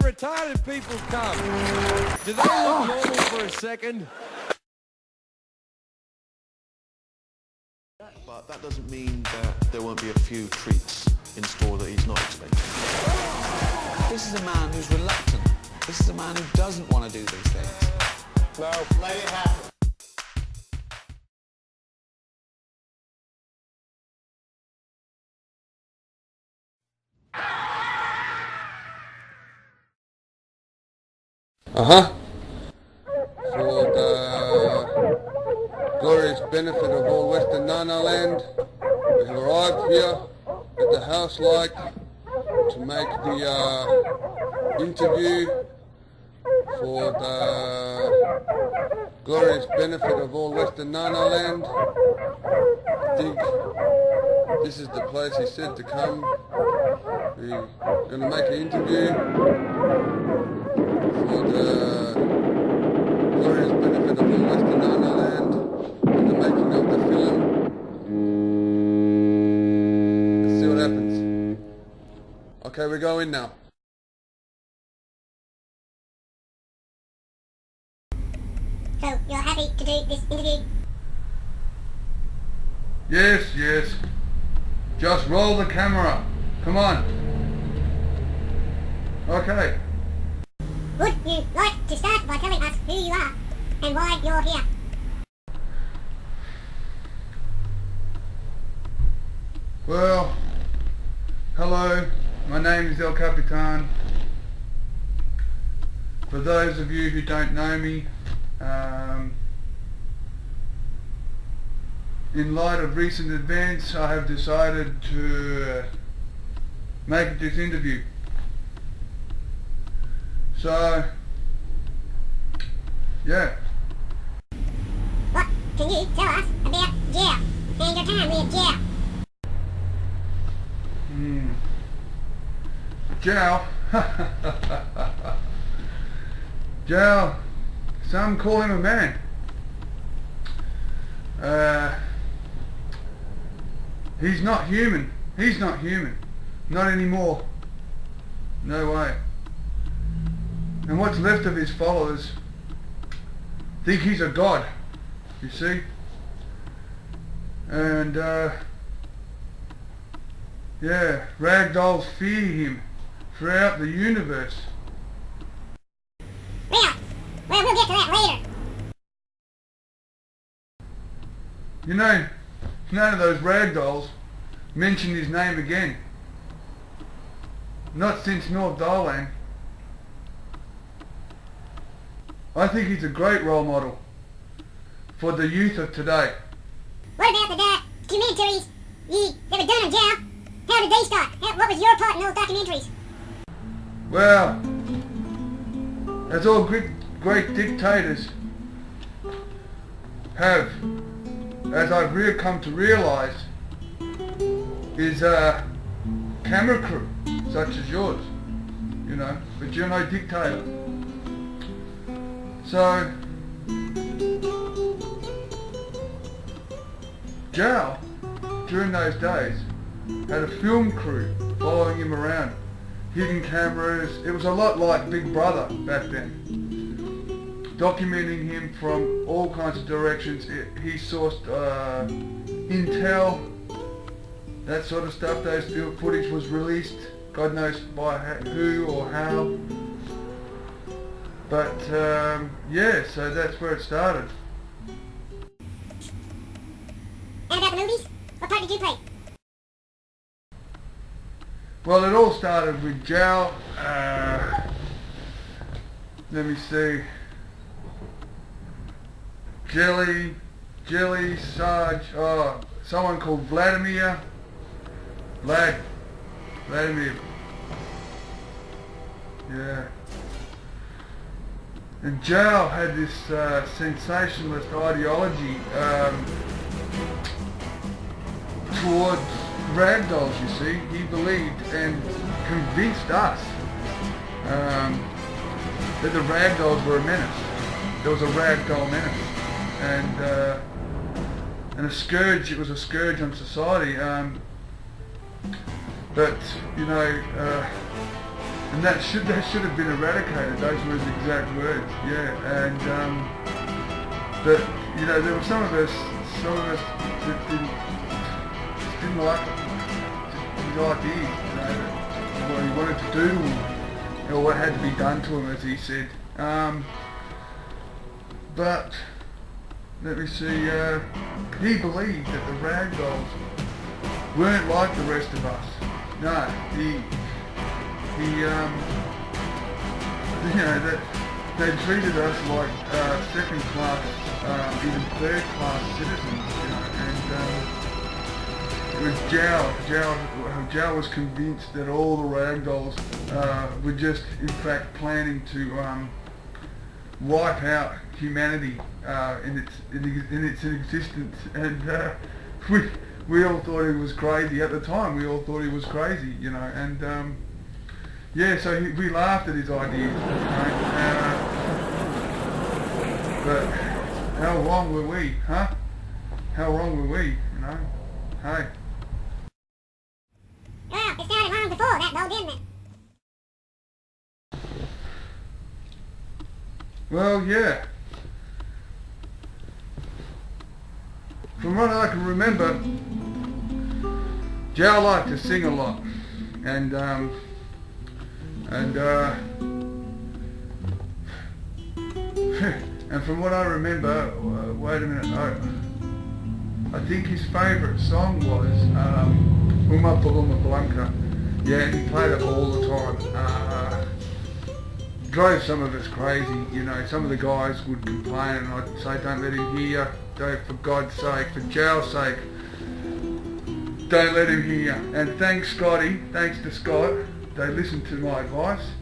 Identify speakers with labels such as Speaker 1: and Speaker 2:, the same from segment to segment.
Speaker 1: retarded people come? Do they look normal for a second?
Speaker 2: But that doesn't mean that there won't be a few treats in store that he's not expecting.
Speaker 3: This is a man who's reluctant. This is a man who doesn't want to do these things.
Speaker 4: No, let it happen.
Speaker 5: For the glorious benefit of all Western Nana land, we have arrived here at the Houselight to make the interview for the glorious benefit of all Western Nana land. I think this is the place he said to come. We're going to make an interview for the glorious benefit of all Western Nana land and the making of the film. Let's see what happens. Okay, we're going now.
Speaker 6: So, you're happy to do this interview?
Speaker 5: Yes, yes. Just roll the camera. Come on. Okay.
Speaker 6: Would you like to start by telling us who you are and why you're here?
Speaker 5: Well, hello. My name is El Capitan. For those of you who don't know me, in light of recent events, I have decided to make this interview. So, yeah.
Speaker 6: What can you tell us about jail and your time in jail?
Speaker 5: Jail? Jail. Some call him a man. He's not human. He's not human. Not anymore. No way. And what's left of his followers think he's a god, you see? And, yeah, ragdolls fear him throughout the universe.
Speaker 6: Well, we'll get to that later.
Speaker 5: You know, none of those ragdolls mention his name again. Not since North Darland. I think he's a great role model for the youth of today.
Speaker 6: What about the documentaries that were done in jail? How did they start? What was your part in those documentaries?
Speaker 5: Well, as all great dictators have, as I've come to realise, is a camera crew such as yours, you know, but you're no dictator. So, Jal, during those days, had a film crew following him around, hidden cameras. It was a lot like Big Brother back then, documenting him from all kinds of directions. He sourced intel, that sort of stuff. Those film footage was released, God knows by who or how. But yeah, so that's where it started.
Speaker 6: And about the movies? What part did you play?
Speaker 5: Well, it all started with Jal. Let me see. Jelly, Sarge, someone called Vladimir. Vladimir. Yeah. And Jal had this sensationalist ideology towards ragdolls, you see. He believed and convinced us that the ragdolls were a menace. There was a ragdoll menace. And a scourge, it was a scourge on society. But, you know, And that should have been eradicated. Those were his exact words. Yeah, and but you know, there were some of us that didn't like his ideas. You know, what he wanted to do to him, or what had to be done to him, as he said. But let me see. He believed that the ragdolls weren't like the rest of us. No, he you know, that they treated us like second class, even third class citizens, you know, and it was Zhao was convinced that all the ragdolls were just in fact planning to wipe out humanity in its existence, and we all thought he was crazy at the time. We all thought he was crazy, you know, and yeah, so we laughed at his ideas, you know, but how wrong were we, huh? How wrong were we, you know? Hey.
Speaker 6: Well, it started long before that though, didn't it?
Speaker 5: Well, yeah. From what I can remember, Zhao liked to sing a lot, and and from what I remember, wait a minute, I think his favourite song was Uma Paloma Blanca. Yeah, and he played it all the time. Drove some of us crazy, you know. Some of the guys would complain, and I'd say, don't let him hear you. Don't, for God's sake, for Zhao's sake, don't let him hear you. And thanks to Scott, they listened to my advice.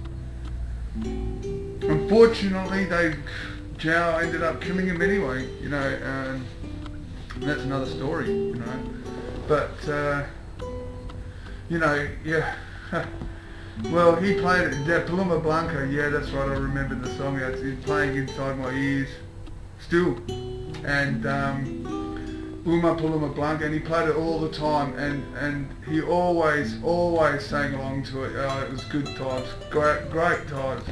Speaker 5: Unfortunately, Zhao ended up killing him anyway, you know, and that's another story, you know. But, you know, yeah. Well, he played it, Paloma Blanca, yeah, that's right, I remember the song. It's playing inside my ears still. And Uma Paloma Blanca, and he played it all the time, and he always sang along to it. Oh, it was good times, great times.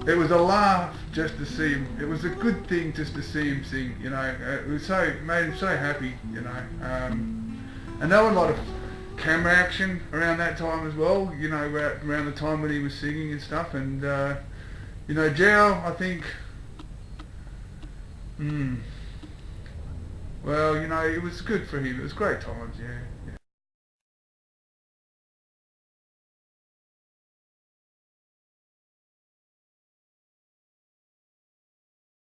Speaker 5: It was a laugh just to see him. It was a good thing just to see him sing, you know. It made him so happy, you know. And there was a lot of camera action around that time as well, you know, around the time when he was singing and stuff. And you know, Zhao, I think, well, you know, it was good for him. It was great times, yeah.